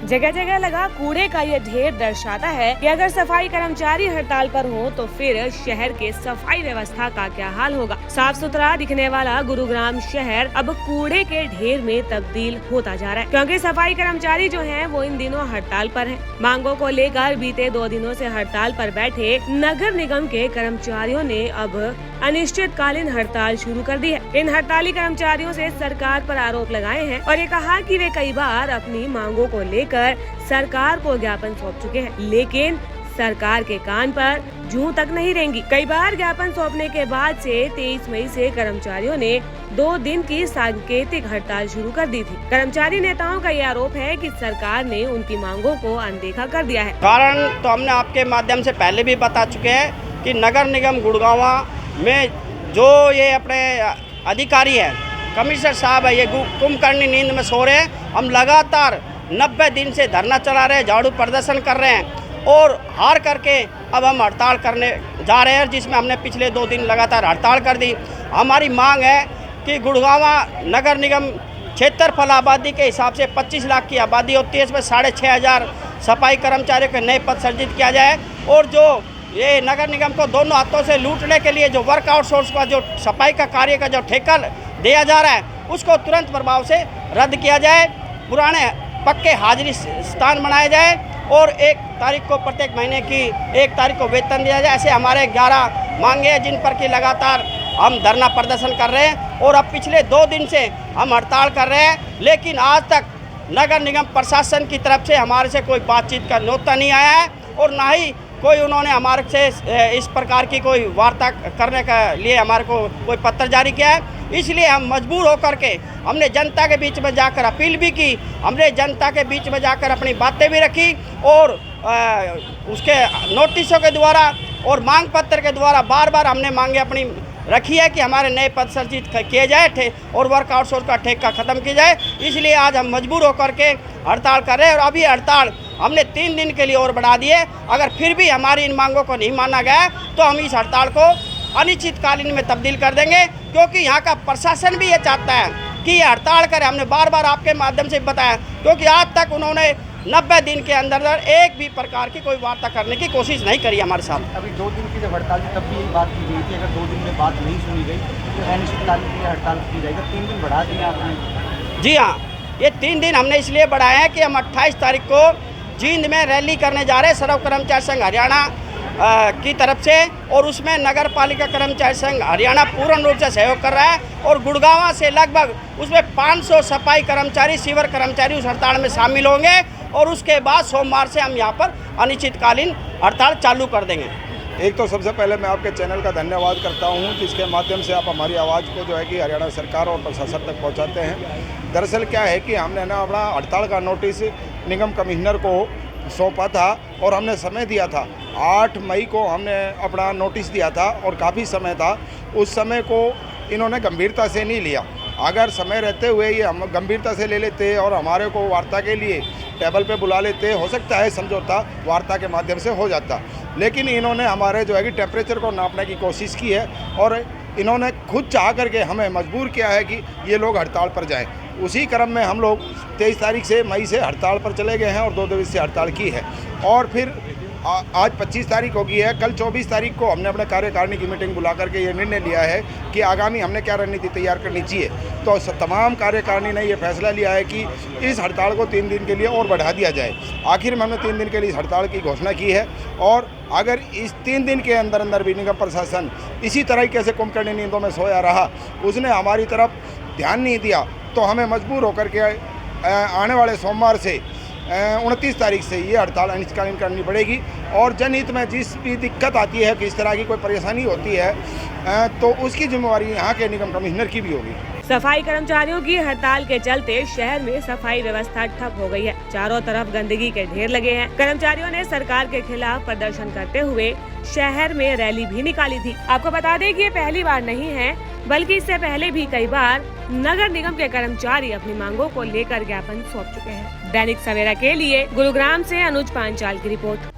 जगह जगह लगा कूड़े का ये ढेर दर्शाता है कि अगर सफाई कर्मचारी हड़ताल पर हो तो फिर शहर के सफाई व्यवस्था का क्या हाल होगा। साफ सुथरा दिखने वाला गुरुग्राम शहर अब कूड़े के ढेर में तब्दील होता जा रहा है, क्योंकि सफाई कर्मचारी जो हैं वो इन दिनों हड़ताल पर हैं। मांगों को लेकर बीते 2 दिनों से हड़ताल पर बैठे नगर निगम के कर्मचारियों ने अब अनिश्चितकालीन हड़ताल शुरू कर दी है। इन हड़ताली कर्मचारियों से सरकार पर आरोप लगाए हैं और ये कहा कि वे कई बार अपनी मांगों को लेकर सरकार को ज्ञापन सौंप चुके हैं, लेकिन सरकार के कान पर जूं तक नहीं रेंगी। कई बार ज्ञापन सौंपने के बाद से 23 मई से कर्मचारियों ने 2 दिन की सांकेतिक हड़ताल शुरू कर दी थी। कर्मचारी नेताओं का ये आरोप है कि सरकार ने उनकी मांगों को अनदेखा कर दिया है। कारण तो हमने आपके माध्यम से पहले भी बता चुके हैं कि नगर निगम गुड़गांव में जो ये अपने अधिकारी है, कमिश्नर साहब है, ये कुंभकर्णी नींद में सो रहे हैं। हम लगातार 90 दिन से धरना चला रहे हैं, झाड़ू प्रदर्शन कर रहे हैं और हार करके अब हम हड़ताल करने जा रहे हैं, जिसमें हमने पिछले 2 दिन लगातार हड़ताल कर दी। हमारी मांग है कि गुड़गांव नगर निगम क्षेत्रफल आबादी के हिसाब से 25 लाख की आबादी होती है, इसमें 6500 सफाई कर्मचारियों के नए पद सृजित किया जाए और जो ये नगर निगम को दोनों हाथों से लूटने के लिए जो वर्क आउटसोर्स का जो सफाई का कार्य का जो ठेका दिया जा रहा है उसको तुरंत प्रभाव से रद्द किया जाए, पुराने पक्के हाजिरी स्थान बनाए जाए और 1 तारीख को प्रत्येक महीने की 1 तारीख को वेतन दिया जाए। ऐसे हमारे 11 मांगे हैं जिन पर कि लगातार हम धरना प्रदर्शन कर रहे हैं और अब पिछले 2 दिन से हम हड़ताल कर रहे हैं, लेकिन आज तक नगर निगम प्रशासन की तरफ से हमारे से कोई बातचीत का न्योता नहीं आया है और ना ही कोई उन्होंने हमारे से इस प्रकार की कोई वार्ता करने के लिए हमारे को कोई पत्र जारी किया है। इसलिए हम मजबूर होकर के हमने जनता के बीच में जाकर अपील भी की, हमने जनता के बीच में जाकर अपनी बातें भी रखी और उसके नोटिसों के द्वारा और मांग पत्र के द्वारा बार बार हमने मांगे अपनी रखी है कि हमारे नए पद सृजित किए जाए और वर्क आउटसोर्स का ठेका खत्म किया जाए। इसलिए आज हम मजबूर होकर के हड़ताल कर रहे हैं और अभी हड़ताल हमने 3 दिन के लिए और बढ़ा दिए। अगर फिर भी हमारी इन मांगों को नहीं माना गया तो हम इस हड़ताल को अनिश्चितकालीन में तब्दील कर देंगे, क्योंकि यहाँ का प्रशासन भी ये चाहता है कि ये हड़ताल करे। हमने बार बार आपके माध्यम से बताया, क्योंकि आज तक उन्होंने 90 दिन के अंदर एक भी प्रकार की कोई वार्ता करने की कोशिश नहीं करी हमारे साथ। अभी 2 दिन की जब हड़ताल थी तब भी यही बात की गई थी, अगर 2 दिन में बात नहीं सुनी गई तो अनिश्चितकालीन की हड़ताल की जाएगी। 3 दिन बढ़ा दिए आपने? जी हाँ, ये 3 दिन हमने इसलिए बढ़ाए हैं कि हम 28 तारीख को जींद में रैली करने जा रहे हैं सर्व कर्मचारी संघ हरियाणा की तरफ से और उसमें नगर पालिका कर्मचारी संघ हरियाणा पूर्ण रूप से सहयोग कर रहा है और गुड़गांव से लगभग उसमें 500 सफाई कर्मचारी, सीवर कर्मचारी उस हड़ताल में शामिल होंगे और उसके बाद सोमवार से हम यहाँ पर अनिश्चितकालीन हड़ताल चालू कर देंगे। एक तो सबसे पहले मैं आपके चैनल का धन्यवाद करता हूँ जिसके माध्यम से आप हमारी आवाज़ को जो है कि हरियाणा सरकार और प्रशासन तक पहुँचाते हैं। दरअसल क्या है कि हमने ना अपना हड़ताल का नोटिस निगम कमिश्नर को सौंपा था और हमने समय दिया था 8 मई को हमने अपना नोटिस दिया था और काफ़ी समय था। उस समय को इन्होंने गंभीरता से नहीं लिया। अगर समय रहते हुए ये हम गंभीरता से ले लेते और हमारे को वार्ता के लिए टेबल पे बुला लेते, हो सकता है समझौता वार्ता के माध्यम से हो जाता, लेकिन इन्होंने हमारे जो है कि टेम्परेचर को नापने की कोशिश की है और इन्होंने खुद चाह करके हमें मजबूर किया है कि ये लोग हड़ताल पर जाएं। उसी क्रम में हम लोग 23 तारीख से मई से हड़ताल पर चले गए हैं और 2 दिवसीय हड़ताल की है और फिर आज 25 तारीख हो गई है। कल 24 तारीख को हमने अपने कार्यकारिणी की मीटिंग बुला करके ये निर्णय लिया है कि आगामी हमने क्या रणनीति तैयार करनी चाहिए। तो तमाम कार्यकारिणी ने ये फैसला लिया है कि इस हड़ताल को 3 दिन के लिए और बढ़ा दिया जाए। आखिर में हमने 3 दिन के लिए इस हड़ताल की घोषणा की है और अगर इस 3 दिन के अंदर अंदर भी निगम प्रशासन इसी तरीके से कुंभकर्णी नींदों में सोया रहा, उसने हमारी तरफ ध्यान नहीं दिया, तो हमें मजबूर होकर के आने वाले सोमवार से 29 तारीख से ये हड़ताल अनिश्चितकालीन करनी पड़ेगी और जनहित में जिस भी दिक्कत आती है, किस तरह की कोई परेशानी होती है, तो उसकी जिम्मेवारी यहाँ के निगम कमिश्नर की भी होगी। सफाई कर्मचारियों की हड़ताल के चलते शहर में सफाई व्यवस्था ठप हो गई है। चारों तरफ गंदगी के ढेर लगे हैं। कर्मचारियों ने सरकार के खिलाफ प्रदर्शन करते हुए शहर में रैली भी निकाली थी। आपको बता दें कि ये पहली बार नहीं है, बल्कि इससे पहले भी कई बार नगर निगम के कर्मचारी अपनी मांगों को लेकर ज्ञापन सौंप चुके हैं। दैनिक सवेरा के लिए गुरुग्राम से अनुज पांचाल की रिपोर्ट।